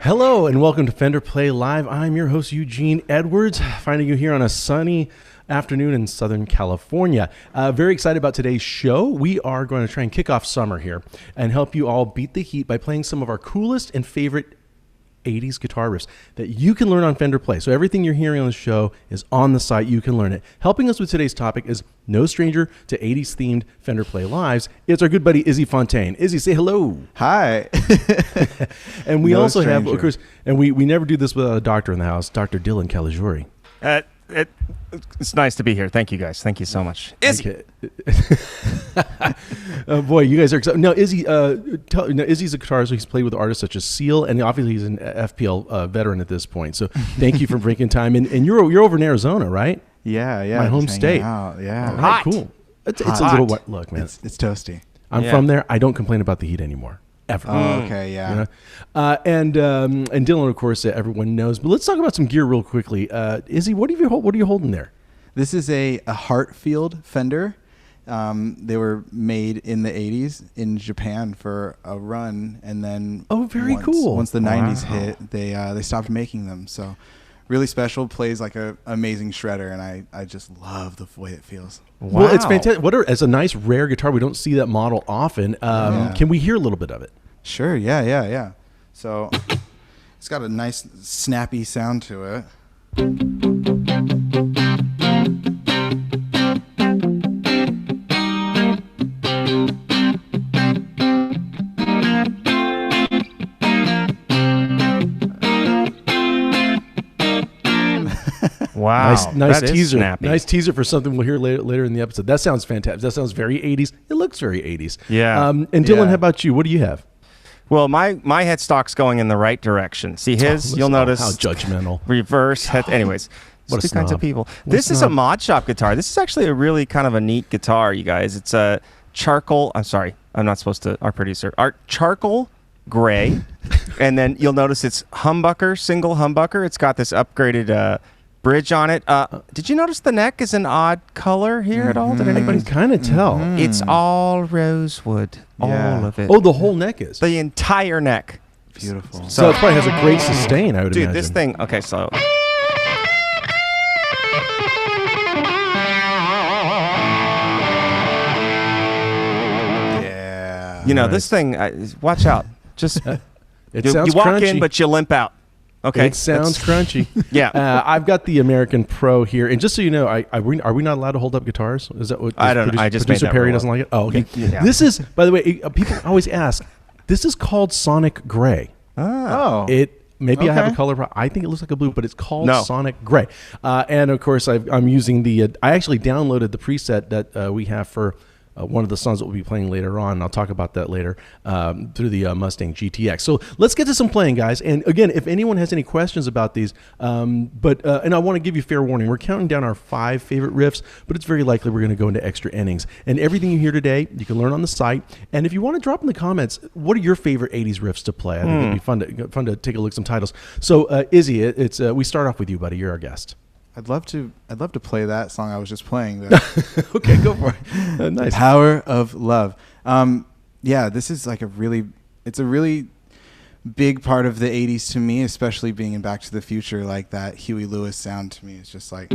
Hello and welcome to Fender Play Live. I'm your host Eugene Edwards, finding you here on a sunny afternoon in Southern California. Very excited about today's show. We are going to try and kick off summer here and help you all beat the heat by playing some of our coolest and favorite 80s guitar riffs that you can learn on Fender Play. So everything you're hearing on the show is on the site. You can learn it. Helping us with today's topic is no stranger to 80s themed Fender Play Lives. It's our good buddy Izzy Fontaine. Izzy, say hello. Hi. And we also have, of course, and we never do this without a doctor in the house, Dr. Dylan Caligiuri. It's nice to be here. Thank you, guys. Thank you so much. Izzy. Oh boy, you guys are excited. Now, Izzy, Izzy's a guitarist, so he's played with artists such as Seal, and obviously he's an FPL veteran at this point. So thank you for breaking time. And you're over in Arizona, right? Yeah. My home state. Yeah. Right, cool. It's a little wet. Look, man. It's toasty. I'm from there. I don't complain about the heat anymore. Ever. Oh, okay, yeah. You know? And Dylan, of course, everyone knows. But let's talk about some gear real quickly. Izzy, what are you holding there? This is a Hartfield Fender. They were made in the 80s in Japan for a run, and then cool. Once the 90s hit, they stopped making them. So really special. Plays like an amazing shredder, and I just love the way it feels. Wow. Well, it's fantastic. As a nice rare guitar, we don't see that model often. Can we hear a little bit of it? Sure. Yeah. So it's got a nice snappy sound to it. Wow, nice teaser. Nice teaser for something we'll hear later in the episode. That sounds fantastic. That sounds very 80s. It looks very 80s. Yeah. And Dylan, how about you? What do you have? Well, my headstock's going in the right direction. See his? You'll notice. How judgmental. Reverse head. Anyways, what two kinds of people. This is a mod shop guitar. This is actually a really kind of a neat guitar, you guys. It's a charcoal. I'm sorry, I'm not supposed to. Our producer, charcoal gray, and then you'll notice it's humbucker, single humbucker. It's got this upgraded bridge on it. Did you notice the neck is an odd color here at all? Did anybody? I can kind of tell. It's all rosewood. Yeah. All of it. Oh, the whole neck is. The entire neck. Beautiful. So it probably has a great sustain, I would imagine. Dude, this thing. Okay, so. Yeah. You know, this thing. Watch out. Just. It sounds you walk crunchy. in, but you limp out. Okay. It sounds crunchy. Yeah. I've got the American Pro here, and just so you know, are we not allowed to hold up guitars? Is that what? I don't know. I just made producer that Perry rule doesn't like it. Oh, okay. Yeah. This is, by the way, people always ask. This is called Sonic Gray. Oh. Maybe I have a color. I think it looks like a blue, but it's called Sonic Gray. And of course, I'm using the. I actually downloaded the preset that we have for. One of the songs that we'll be playing later on, and I'll talk about that later, through the Mustang GTX. So let's get to some playing, guys. And again, if anyone has any questions about these, and I want to give you fair warning, we're counting down our 5 favorite riffs, but it's very likely we're going to go into extra innings. And everything you hear today, you can learn on the site. And if you want to drop in the comments, what are your favorite 80s riffs to play? I think it'd be fun to take a look at some titles. So Izzy, we start off with you, buddy. You're our guest. I'd love to play that song I was just playing. Okay, go for it. Nice. Power of Love. This is like it's a really big part of the 80s to me, especially being in Back to the Future. Like that Huey Lewis sound to me is just like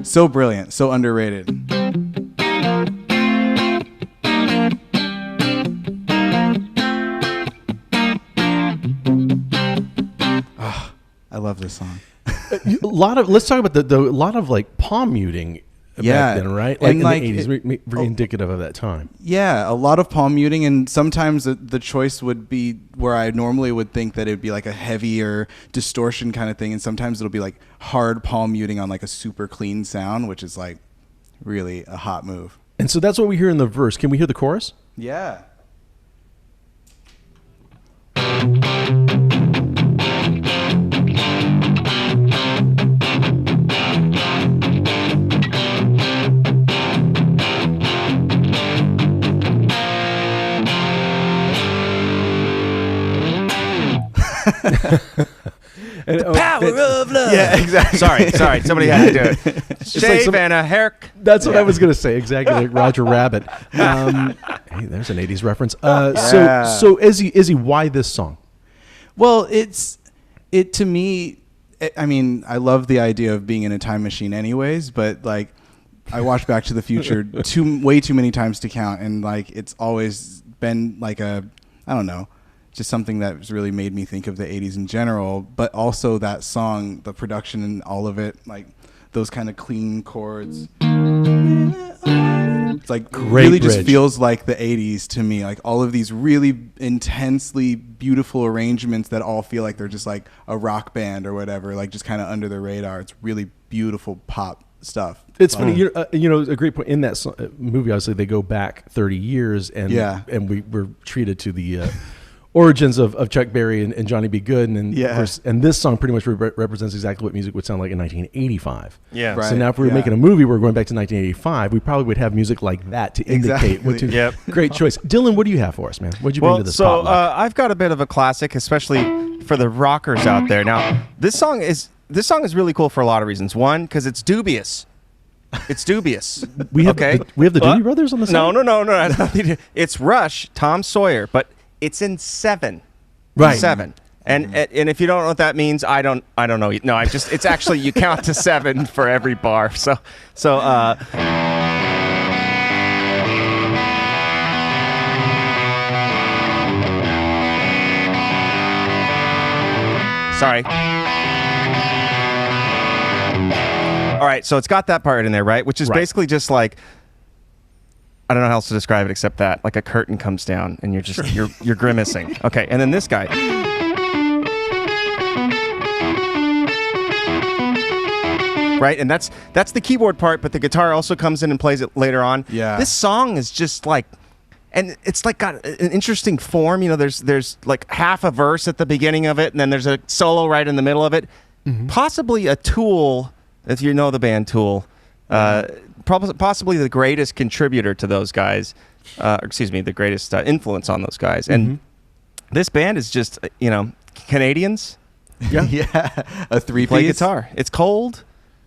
so brilliant, so underrated. I love this song. Let's talk about a lot of like palm muting back then, right? Like in the 80s, very indicative of that time. Yeah, a lot of palm muting, and sometimes the choice would be where I normally would think that it would be like a heavier distortion kind of thing, and sometimes it'll be like hard palm muting on like a super clean sound, which is like really a hot move. And so that's what we hear in the verse. Can we hear the chorus? Yeah. The power of love. Yeah, exactly. Sorry. Somebody had to do it. Shave and a haircut. That's what I was going to say. Exactly like Roger Rabbit. Hey, there's an 80s reference. So Izzy, why this song? Well, to me, I mean, I love the idea of being in a time machine anyways, but like I watched Back to the Future way too many times to count, and like it's always been like I don't know, just something that's really made me think of the 80s in general, but also that song, the production and all of it, like those kind of clean chords. It's like Great really bridge. just feels like the 80s to me, like all of these really intensely beautiful arrangements that all feel like they're just like a rock band or whatever, like just kind of under the radar. It's really beautiful pop stuff. It's funny, you know, a great point in that movie. Obviously, they go back 30 years, and we were treated to the origins of Chuck Berry and Johnny B. Good, and of course, and this song pretty much represents exactly what music would sound like in 1985. Yeah. Right. So now, if we were making a movie, we're going back to 1985. We probably would have music like that to indicate what to. Yep. Great choice, Dylan. What do you have for us, man? What'd you bring to this potluck? I've got a bit of a classic, especially for the rockers out there. Now, this song is really cool for a lot of reasons. One, because it's dubious. It's dubious. We have the Doobie Brothers on the song? No. It's Rush, Tom Sawyer, but it's in 7. Right. 7. And if you don't know what that means, I don't know. No, it's actually you count to 7 for every bar. So sorry. All right, so it's got that part in there, right? Which is basically just like, I don't know how else to describe it except that, like a curtain comes down and you're just you're grimacing. Okay, and then this guy. Right, and that's the keyboard part, but the guitar also comes in and plays it later on. Yeah. This song is just like, and it's like got an interesting form. You know, there's like half a verse at the beginning of it, and then there's a solo right in the middle of it. Mm-hmm. Possibly a Tool, if you know the band Tool, possibly the greatest contributor to those guys. The greatest influence on those guys. And this band is just, Canadians. Yeah. A three-piece. Play guitar. It's cold.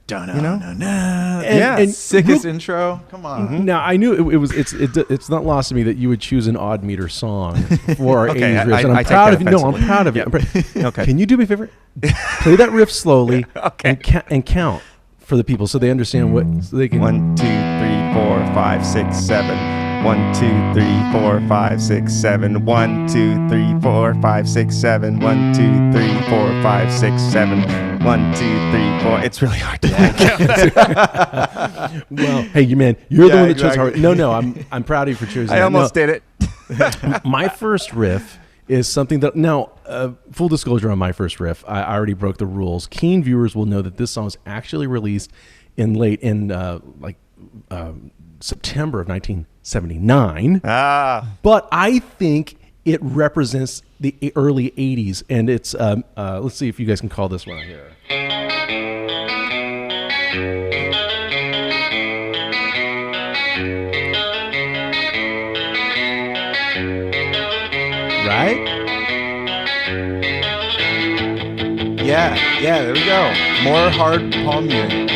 And sickest intro. Come on. Mm-hmm. Now I knew it's not lost to me that you would choose an odd meter song for our 80s riffs, and I'm proud of you. No, I'm proud of you. Okay. Can you do me a favor? Play that riff slowly and count for the people so they understand what so they can. 1, 2, 3, 4, 5, 6, 7. 1, 2, 3, 4, 5, 6, 7. 1, 2, 3, 4, 5, 6, 7. 1, 2, 3, 4, 5, 6, 7. 1, 2, 3, 4. It's really hard to think. Well, hey, man, you're the one that chose hard. No, I'm proud of you for choosing. I almost did it. My first riff is something that now, full disclosure on my first riff, I already broke the rules. Keen viewers will know that this song was actually released in September of 1979. But I think it represents the early 80s, and it's let's see if you guys can call this one here. Right? Yeah, there we go. More hard palm muting.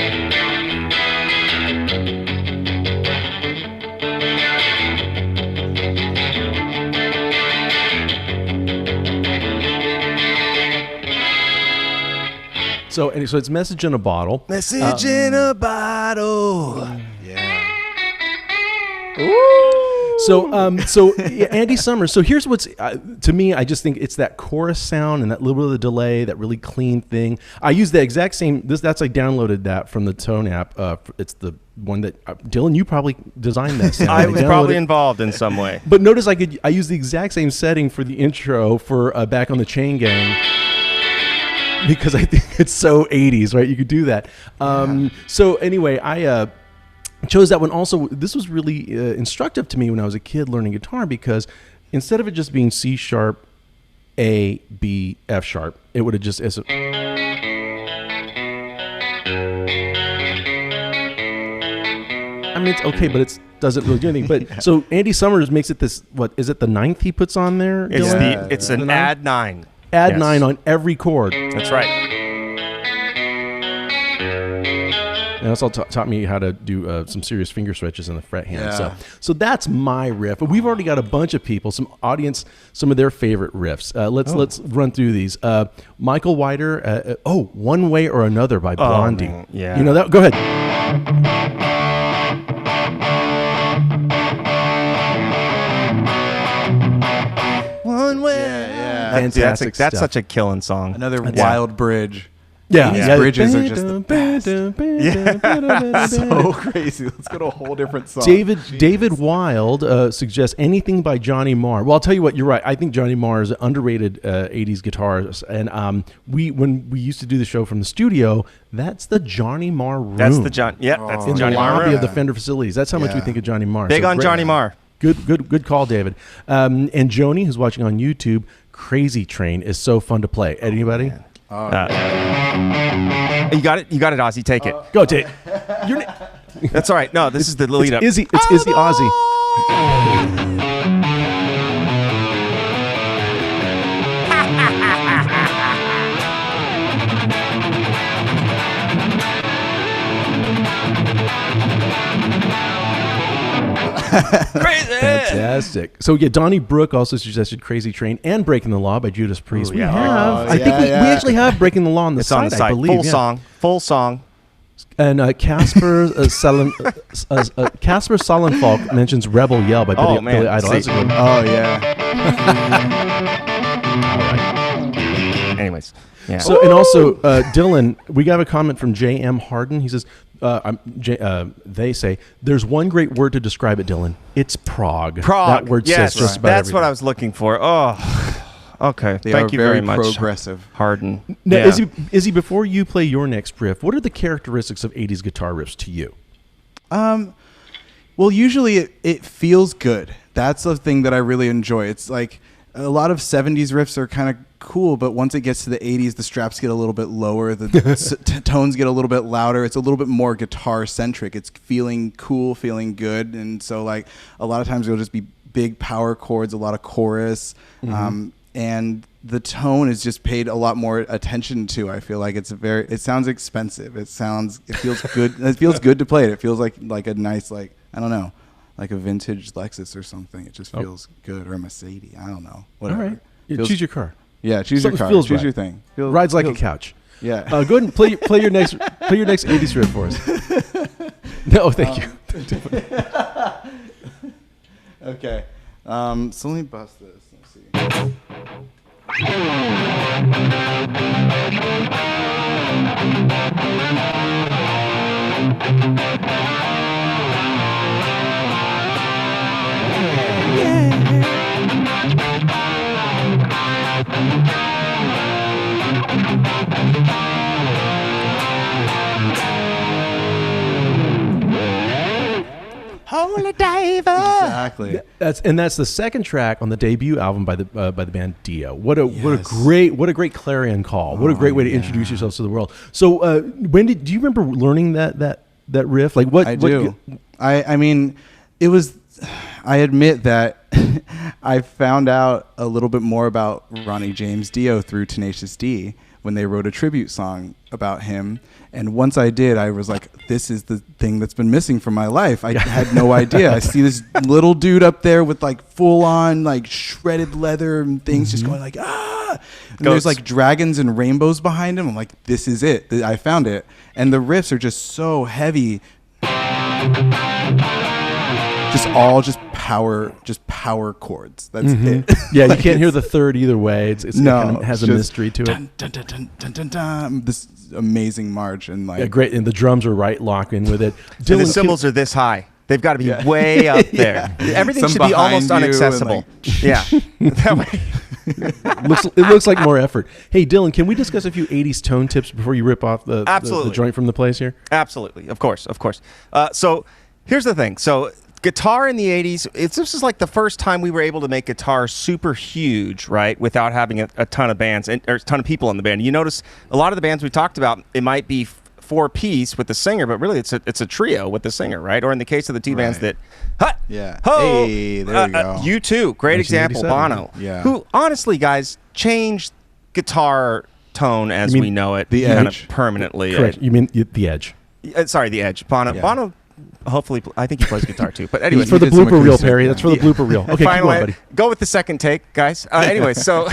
So it's Message in a Bottle. Message in a bottle. Yeah. Ooh. So Andy Summers. So here's what's to me. I just think it's that chorus sound and that little bit of the delay, that really clean thing. I use the exact same. That's I downloaded that from the Tone app. It's the one that Dylan, you probably designed that sound. I was probably involved in some way. But notice I use the exact same setting for the intro for Back on the Chain Gang. Because I think it's so 80s, right? You could do that. So anyway, I chose that one. Also, this was really instructive to me when I was a kid learning guitar, because instead of it just being C sharp, A, B, F sharp, it would have just... I mean, it's okay, but it doesn't really do anything. But so Andy Summers makes it this, what, is it the 9th he puts on there? It's an add 9. Add 9 on every chord. That's right. And also taught me how to do some serious finger stretches in the fret hand. Yeah. So that's my riff. But we've already got a bunch of people, some audience, some of their favorite riffs. Let's run through these. Michael Whiter, One Way or Another by Blondie. Man. Yeah. You know that? Go ahead. One way. Yeah. Fantastic That's stuff. such a killing song. Another wild bridge. Yeah, These bridges are just the best. So crazy. Let's go to a whole different song. David Wild suggests anything by Johnny Marr. Well, I'll tell you what, you're right. I think Johnny Marr is an underrated 80s guitarist. And when we used to do the show from the studio, that's the Johnny Marr room. That's the John. Yeah, that's the in Johnny the Marr lobby room. of the Fender facilities. That's how much we think of Johnny Marr. Big So on great. Johnny Marr. Good call, David. And Joni, who's watching on YouTube, Crazy Train is so fun to play. Anybody? You got it, Ozzy. Take it. Go, Dave. That's all right. No, this is the lead up. It's Izzy Ozzy. Crazy. Fantastic. So yeah, Donnie Brooke also suggested "Crazy Train" and "Breaking the Law" by Judas Priest. Ooh, We yeah. have. Oh, I think we yeah. actually have "Breaking the Law" on the It's side. on the side. I believe. Full song. And Casper Casper Solenfalk mentions "Rebel Yell" by Billy Idol. That's a good one. Oh, yeah. Anyways. Yeah. So and also Dylan, we got a comment from J.M. Harden. He says, they say there's one great word to describe it, Dylan. It's prog. Prog. That word yes, says just about that's everything. what I was looking for. Oh, okay. They Thank are you very much, progressive. Harden. Now, Yeah. Izzy, before you play your next riff, what are the characteristics of 80s guitar riffs to you? Well, usually it feels good. That's the thing that I really enjoy. It's like a lot of 70s riffs are kind of cool, but once it gets to the 80s, the straps get a little bit lower, the tones get a little bit louder. It's a little bit more guitar centric. It's feeling cool, feeling good, and so like a lot of times it'll just be big power chords, a lot of chorus, and the tone is just paid a lot more attention to. I feel like it sounds expensive. It feels good. It feels good to play it. It feels like a nice, like, I don't know, like a vintage Lexus or something. It just feels good, or a Mercedes. I don't know. Whatever. All right. Feels- choose your car. Yeah, choose your Something car. feels Choose right. your thing. Rides like a couch. Yeah. Go ahead and play your next 80s riff for us. No, thank you. Okay. So let me bust this. Let's see. Holy diver. Exactly. That's the second track on the debut album by the band Dio. What a Yes. great clarion call. What a great way to introduce yourselves to the world. So do you remember learning that riff? Like what? I do. I mean, it was. I admit that I found out a little bit more about Ronnie James Dio through Tenacious D when they wrote a tribute song about him. And once I did, I was like, this is the thing that's been missing from my life. I had no idea. I see this little dude up there with like full on like shredded leather and things just going like, ah. And there's like dragons and rainbows behind him. I'm like, this is it. I found it. And the riffs are just so heavy. Just power chords. That's it. Yeah, you can't hear the third either way. It kind of has a just mystery to it. dun, dun, dun, dun, dun, dun, dun. This amazing march and like Yeah, great, and the drums are right locked in with it. And the Dylan, cymbals are this high. They've got to be way up there. Everything Some should be behind almost you and, inaccessible. like- Yeah. That way. it looks like more effort. Hey, Dylan, can we discuss a few 80s tone tips before you rip off the Absolutely. joint from the place here? Absolutely. Of course. So here's the thing. So guitar in the 80s, this is like the first time we were able to make guitar super huge, right, without having a ton of bands or a ton of people in the band. You notice a lot of the bands we talked about, it might be four-piece with the singer, but really it's a trio with the singer, right? Or in the case of the two bands that, Yeah. ho, Hey, there we go. U2, great example, 1987. Bono, Yeah. who honestly, guys, changed guitar tone as You mean we know it the kind Edge? of permanently. Correct. You mean the Edge? Sorry, the Edge. Bono. Yeah. Bono. Hopefully, I think he plays guitar too. But anyway, for the blooper reel, Perry. That's for the blooper reel. Okay, finally, keep going, buddy. go with the second take, guys. Anyway, so,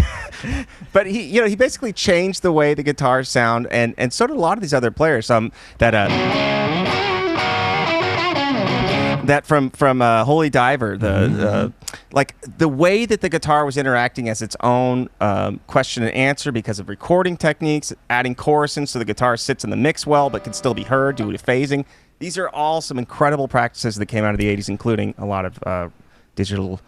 but he basically changed the way the guitars sound, and so did a lot of these other players. That from Holy Diver, like the way that the guitar was interacting as its own question and answer because of recording techniques, adding chorus in so the guitar sits in the mix well but can still be heard due to phasing. These are all some incredible practices that came out of the 80s, including a lot of digital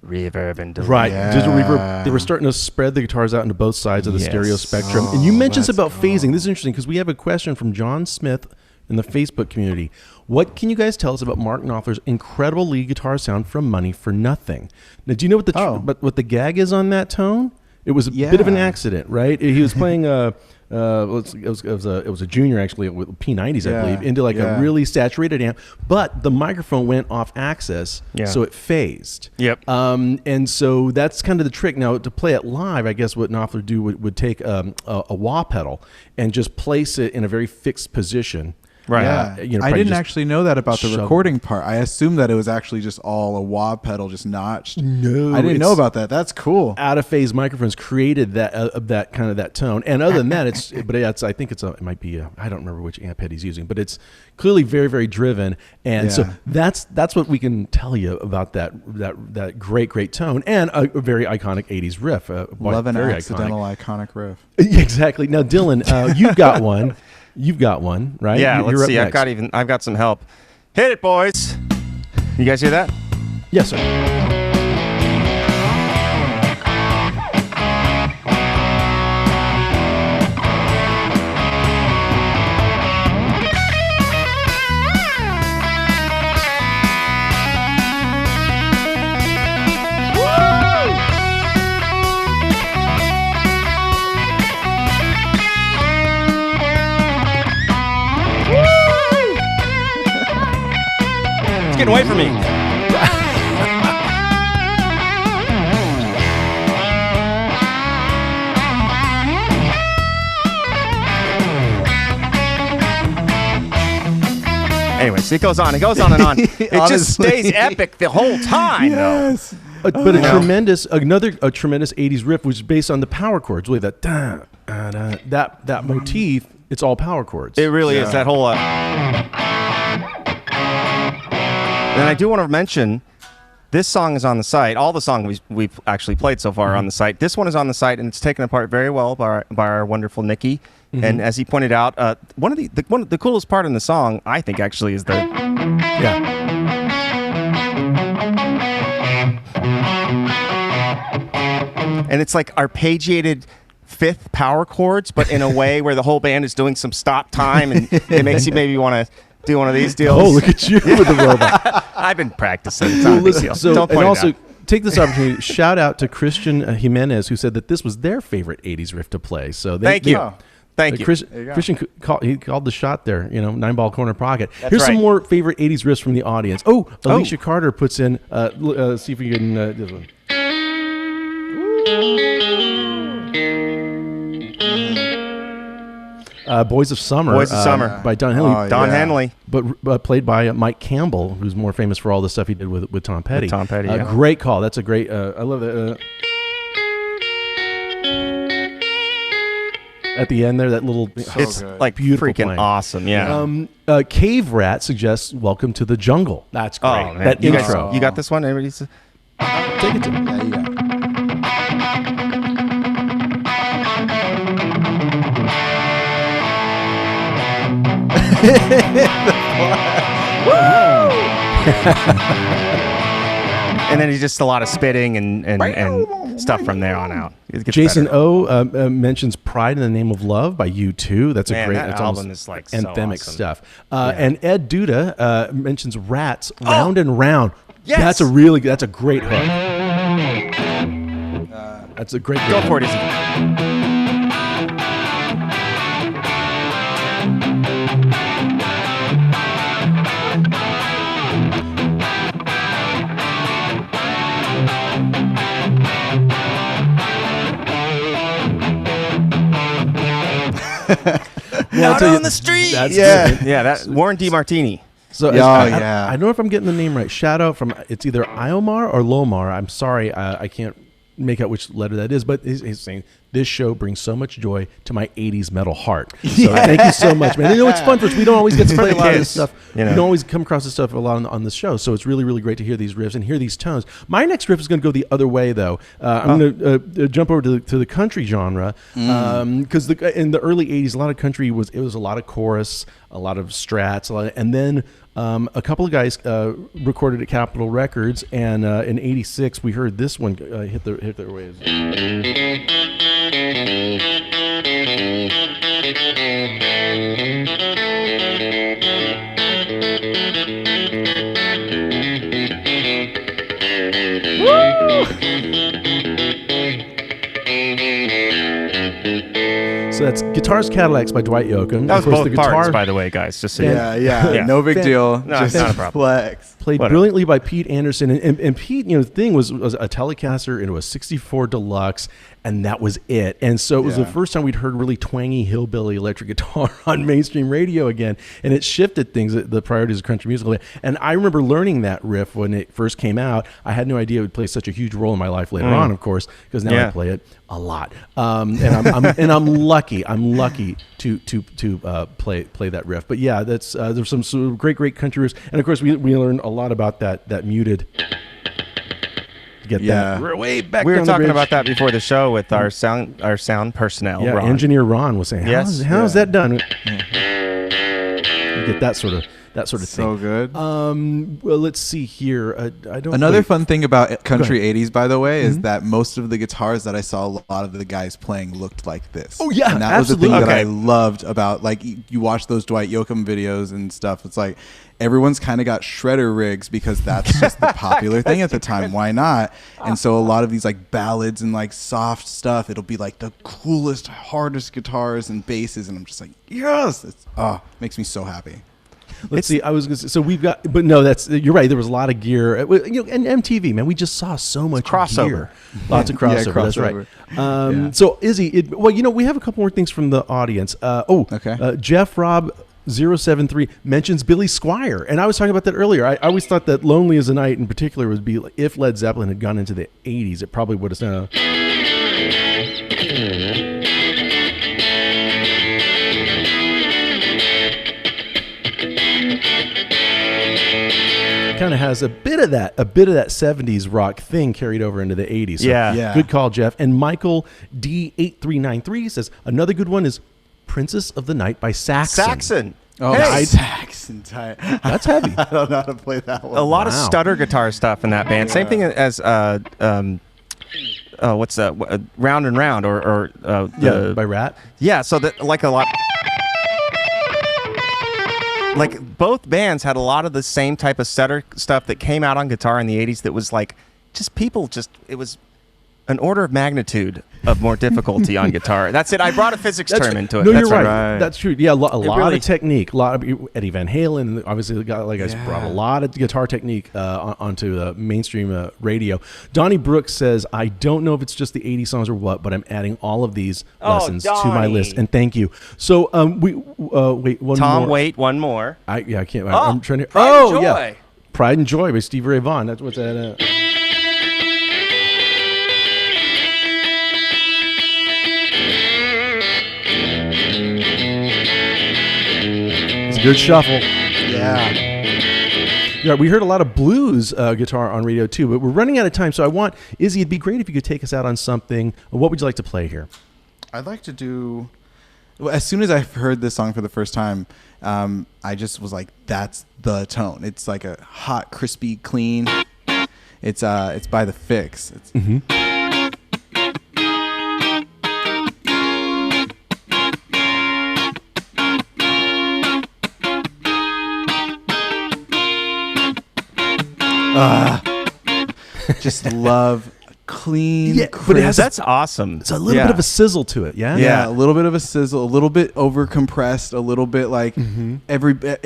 reverb and delay. Right, digital reverb. They were starting to spread the guitars out into both sides of the stereo spectrum. And you mentioned about phasing. This is interesting because we have a question from John Smith in the Facebook community. What can you guys tell us about Mark Knopfler's incredible lead guitar sound from Money for Nothing? Now, do you know what what the gag is on that tone? It was a bit of an accident, right? He was playing it was a Junior actually with P90s, I believe, into like a really saturated amp, but the microphone went off axis, so it phased. Yep. And so that's kind of the trick. Now to play it live, I guess what Knopfler would take a wah pedal and just place it in a very fixed position. Right. Yeah. I didn't actually know that about the recording part. I assumed that it was actually just all a wah pedal just notched. No, I didn't know about that. That's cool. Out of phase microphones created that kind of that tone. And other than that, I think it might be I don't remember which amp head he's using, but it's clearly very, very driven. And so that's what we can tell you about that great tone and a very iconic 80s riff. Love an accidental iconic riff. Exactly. Now, Dylan, you've got one. You've got one, right? Yeah, You're let's see. up next. I've got some help. Hit it, boys. You guys hear that? Yes, sir. Getting away from me. Anyways, it goes on and on. It just stays epic the whole time, though. But a tremendous 80s riff, which is based on the power chords. Really, that motif. It's all power chords. It really is that whole. And I do want to mention, this song is on the site. All the songs we've actually played so far are on the site. This one is on the site, and it's taken apart very well by our wonderful Nikki. And as he pointed out, one of the coolest part in the song, I think, actually, is the and it's like arpeggiated fifth power chords, but in a way where the whole band is doing some stop time, and it makes you maybe want to do one of these deals. Oh, look at you with the robot. I've been practicing. It's not a big deal. So, don't point and also, it out. take this opportunity, shout out to Christian Jimenez, who said that this was their favorite 80s riff to play. So Thank you. Christian called the shot there, 9-ball corner pocket. That's Here's right. some more favorite 80s riffs from the audience. Alicia Carter puts in, see if we can, this one. Boys of Summer. By Don Henley. Don Henley. But played by Mike Campbell, who's more famous for all the stuff he did with Tom Petty. Great call. That's a great, I love that. At the end there, that little... It's like beautiful freaking playing. Awesome, yeah. Cave Rat suggests Welcome to the Jungle. That's great. Oh, man. That you intro. Guys, you got this one? Everybody's... Take it to me. Yeah, you got it. And then he's just a lot of spitting and stuff from there on out. Jason O mentions Pride in the Name of Love by U2. That's a great that album is like anthemic so awesome. stuff. And Ed Duda mentions Rats Round and Round. Yes. That's a great hook. That's a great Go for it, Izzy. Out on the street. Yeah, that Warren DeMartini. So I don't know if I'm getting the name right. Shout out from, it's either Iomar or Lomar. I'm sorry, I can't make out which letter that is, but he's saying this show brings so much joy to my 80s metal heart. So thank you so much, man. You know, it's fun for us. We don't always get to play a lot of this stuff. We don't always come across this stuff a lot on the show. So it's really, really great to hear these riffs and hear these tones. My next riff is going to go the other way, though. I'm going to jump over to the country genre because in the early 80s, a lot of country was a lot of chorus, a lot of strats, and then a couple of guys recorded at Capitol Records, and in '86 we heard this one hit their waves. So that's Guitars Cadillacs by Dwight Yoakam. That was both parts, by the way, guys. Just so yeah. No big deal. No, just not a problem. Flex. Played brilliantly by Pete Anderson. And Pete, the thing was a Telecaster into a 64 Deluxe, and that was it. And so it was the first time we'd heard really twangy hillbilly electric guitar on mainstream radio again. And it shifted things, the priorities of country music. And I remember learning that riff when it first came out. I had no idea it would play such a huge role in my life later on, of course, because now I play it a lot. And I'm lucky. I'm lucky to play that riff. But yeah, that's there's some great country riffs. And of course we learned a lot about that muted. Get that way back. We were down talking the about that before the show with our sound personnel. Yeah, Ron. engineer Ron was saying, how's that done? You get that sort of thing. So good. Well, let's see here. Another fun thing about country 80s, by the way, is that most of the guitars that I saw a lot of the guys playing looked like this. Oh yeah, and that absolutely. was the thing that I loved about, like, you watch those Dwight Yoakam videos and stuff. It's like everyone's kind of got shredder rigs because that's just the popular thing at the time. Why not? And so a lot of these like ballads and like soft stuff, it'll be like the coolest, hardest guitars and basses, and I'm just like, yes, makes me so happy. Let's see. I was gonna say, so we've got, but no, you're right. There was a lot of gear. And MTV, man, we just saw so much crossover. Gear. Lots of crossover. That's right. So Izzy, we have a couple more things from the audience. Jeff Rob 073 mentions Billy Squier, and I was talking about that earlier. I always thought that "Lonely as a Night" in particular would be like, if Led Zeppelin had gone into the '80s, it probably would have sounded. Kind of has a bit of that 70s rock thing carried over into the 80s. So good call, Jeff. And Michael D8393 says another good one is Princess of the Night by Saxon. Oh, hey. Saxon type. That's heavy. I don't know how to play that one. A lot of stutter guitar stuff in that band. Same thing as what's that? Round and Round or by Rat. Yeah, so that like a lot. Like both bands had a lot of the same type of stutter stuff that came out on guitar in the 80s that was like it was an order of magnitude of more difficulty on guitar. That's it. I brought a physics term into it. No, That's you're right. That's true. Yeah, a lot of technique. A lot of Eddie Van Halen, obviously, the guy like I brought a lot of guitar technique onto mainstream radio. Donnie Brooks says, I don't know if it's just the 80s songs or what, but I'm adding all of these lessons to my list. And thank you. So wait, one Tom, more. wait, one more. I can't. Oh, I'm trying to. Pride and Joy. Pride and Joy by Stevie Ray Vaughan. That's what's that. Good shuffle. Yeah, we heard a lot of blues guitar on radio too, but we're running out of time. So I want, Izzy, it'd be great if you could take us out on something. What would you like to play here? I'd like to do, as soon as I heard this song for the first time, I just was like, that's the tone. It's like a hot, crispy, clean. It's by The Fix. Just love clean, but that's awesome. It's a little bit of a sizzle to it, yeah, a little bit of a sizzle, a little bit over compressed, a little bit like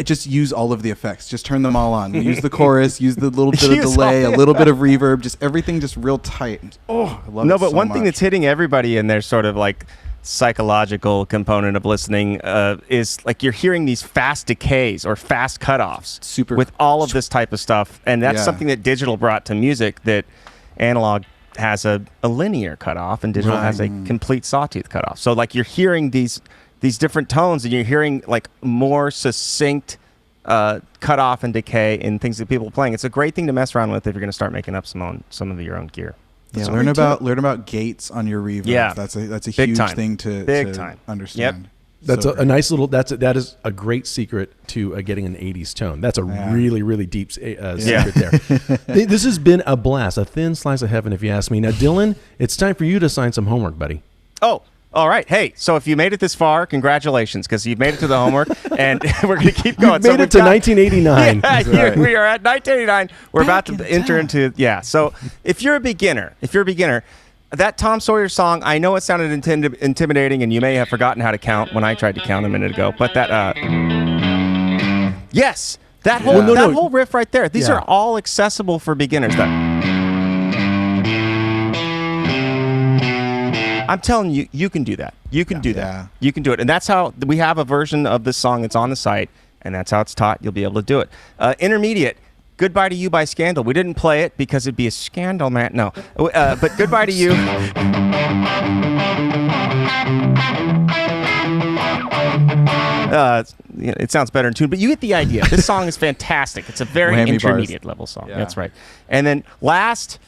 just use all of the effects, just turn them all on. Use the chorus, use the little bit of delay, a little bit of reverb, just everything just real tight. I love it so one much. thing that's hitting everybody in their sort of like psychological component of listening is like you're hearing these fast decays or fast cutoffs with all of this type of stuff. And that's something that digital brought to music that analog has a linear cutoff and digital has a complete sawtooth cutoff. So like you're hearing these different tones and you're hearing like more succinct cutoff and decay in things that people are playing. It's a great thing to mess around with if you're going to start making up some of your own gear. Yeah, learn about gates on your reverb. Yeah, that's a huge thing to understand. Yep. That's a nice little. That is a great secret to getting an '80s tone. That's a really, really deep secret there. This has been a blast, a thin slice of heaven, if you ask me. Now, Dylan, it's time for you to sign some homework, buddy. Oh, all right. Hey, so if you made it this far, congratulations, because you've made it to the homework, and we're going to keep going. You've made it to 1989. Yeah, we are at 1989. We're about to enter into So if you're a beginner, that Tom Sawyer song, I know it sounded intimidating, and you may have forgotten how to count when I tried to count a minute ago, but that yes, that whole riff right there. These are all accessible for beginners. I'm telling you, you can do that. You can do that. Yeah. You can do it. And that's how we have a version of this song that's on the site, and that's how it's taught. You'll be able to do it. Intermediate, Goodbye to You by Scandal. We didn't play it because it'd be a scandal, man. No. But Goodbye to You. It sounds better in tune, but you get the idea. This song is fantastic. It's a very intermediate level song. Yeah. That's right. And then last...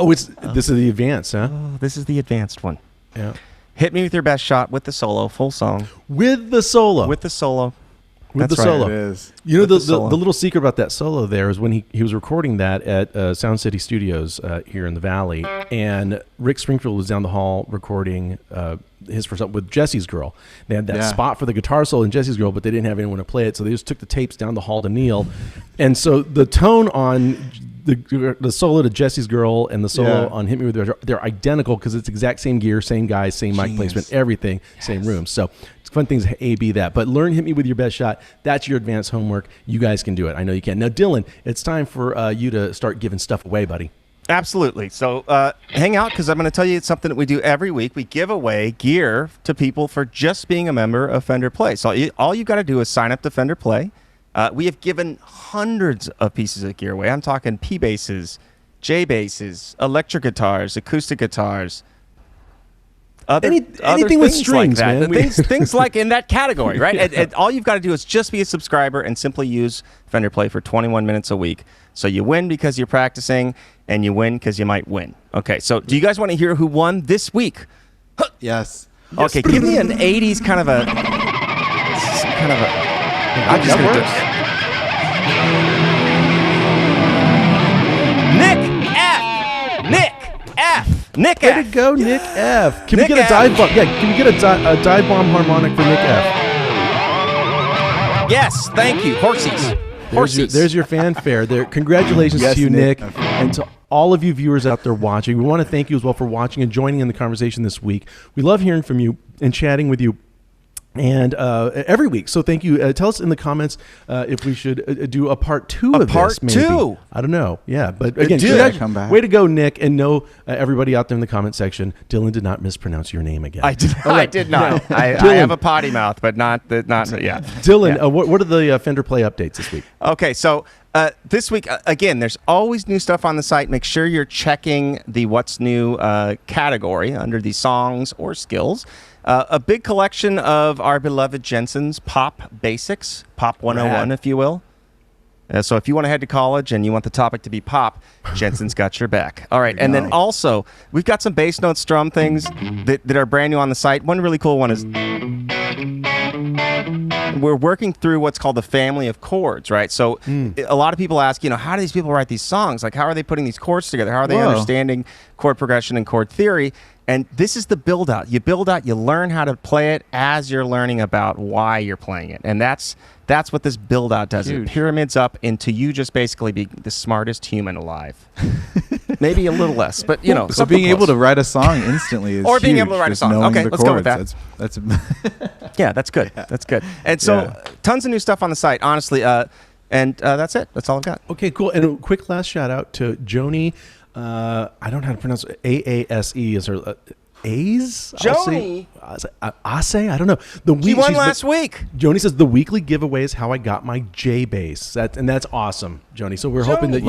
this is the advanced, huh? Oh, this is the advanced one. Yeah. Hit Me With Your Best Shot with the solo, full song. With the solo. With the solo. With That's the solo. It is. You know, the little secret about that solo there is when he was recording that at Sound City Studios here in the Valley, and Rick Springfield was down the hall recording his first album with Jesse's Girl. They had that spot for the guitar solo in Jesse's Girl, but they didn't have anyone to play it, so they just took the tapes down the hall to Neil. And so the tone on the solo to Jesse's Girl and the solo on Hit Me With Your Best Shot, they're identical because it's exact same gear, same guys, same mic placement, everything, same room. So it's fun things A, B, that. But learn Hit Me With Your Best Shot. That's your advanced homework. You guys can do it. I know you can. Now, Dylan, it's time for you to start giving stuff away, buddy. Absolutely. So hang out, because I'm going to tell you it's something that we do every week. We give away gear to people for just being a member of Fender Play. So all you've got to do is sign up to Fender Play. We have given hundreds of pieces of gear away. I'm talking P basses, J basses, electric guitars, acoustic guitars, anything with strings, like man. Things like in that category, right? And all you've got to do is just be a subscriber and simply use Fender Play for 21 minutes a week. So you win because you're practicing, and you win because you might win. Okay, so do you guys want to hear who won this week? Yes. Okay, give me an 80s kind of a... I'm just going to do it. Nick F. Way to go, Nick F. Can we get a dive bomb? Yeah, can we get a dive bomb harmonic for Nick F? Yes, thank you. Horsies. There's your fanfare. There. Congratulations to you, Nick, and to all of you viewers out there watching. We want to thank you as well for watching and joining in the conversation this week. We love hearing from you and chatting with you. And every week. So thank you. Tell us in the comments if we should do a part 2 of this. Maybe. Part 2? I don't know. Yeah. But again, way to go, Nick. And know everybody out there in the comment section, Dylan did not mispronounce your name again. I did not. I have a potty mouth, but not. Dylan, what are the Fender Play updates this week? Okay. So this week, again, there's always new stuff on the site. Make sure you're checking the What's New category under the songs or skills. A big collection of our beloved Jensen's pop basics, Pop 101, if you will. So if you want to head to college and you want the topic to be pop, Jensen's got your back. All right, and then also, we've got some bass note strum things that are brand new on the site. One really cool one is we're working through what's called the family of chords, right? So a lot of people ask, how do these people write these songs? Like, how are they putting these chords together? How are they understanding chord progression and chord theory? And this is the build out. You build out, you learn how to play it as you're learning about why you're playing it. And that's what this build out does. Huge. It pyramids up into you just basically being the smartest human alive. Maybe a little less, but so being able to write a song instantly is or being huge, able to write a song. Okay, let's go with that. That's yeah, that's good. That's good. And so tons of new stuff on the site, honestly. And that's it. That's all I've got. Okay, cool. And a quick last shout out to Joni. I don't know how to pronounce it. AASE is her A's? Joni. Ase? I don't know. She won last week. Joni says the weekly giveaway is how I got my J bass. And that's awesome, Joni. So we're hoping that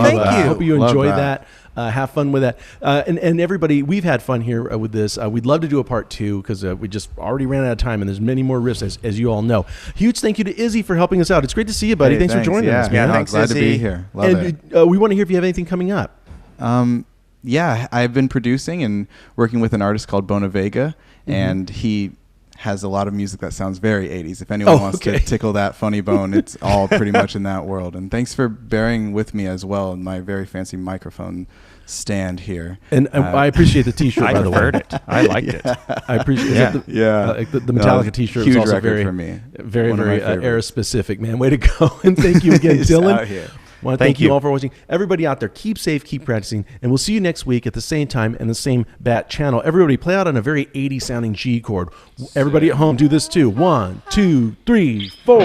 you enjoy that. Have fun with that. And everybody, we've had fun here with this. We'd love to do a part 2 because we just already ran out of time and there's many more riffs, as you all know. Huge thank you to Izzy for helping us out. It's great to see you, buddy. Thanks for joining us, man. Yeah, thanks, glad Izzy. to be here. Love it. We want to hear if you have anything coming up. Yeah, I've been producing and working with an artist called Bona Vega, and he has a lot of music that sounds very 80s. If anyone wants to tickle that funny bone, it's all pretty much in that world. And thanks for bearing with me as well in my very fancy microphone stand here. And I appreciate the T-shirt, by the way. I preferred it. I liked it. I appreciate it. The Metallica T-shirt huge was also record for me. Very era specific, man. Way to go. And thank you again, Dylan. Out here. I want to thank you all for watching. Everybody out there, keep safe, keep practicing, and we'll see you next week at the same time and the same bat channel. Everybody, play out on a very 80s sounding G chord. Everybody at home, do this too. 1, 2, 3, 4.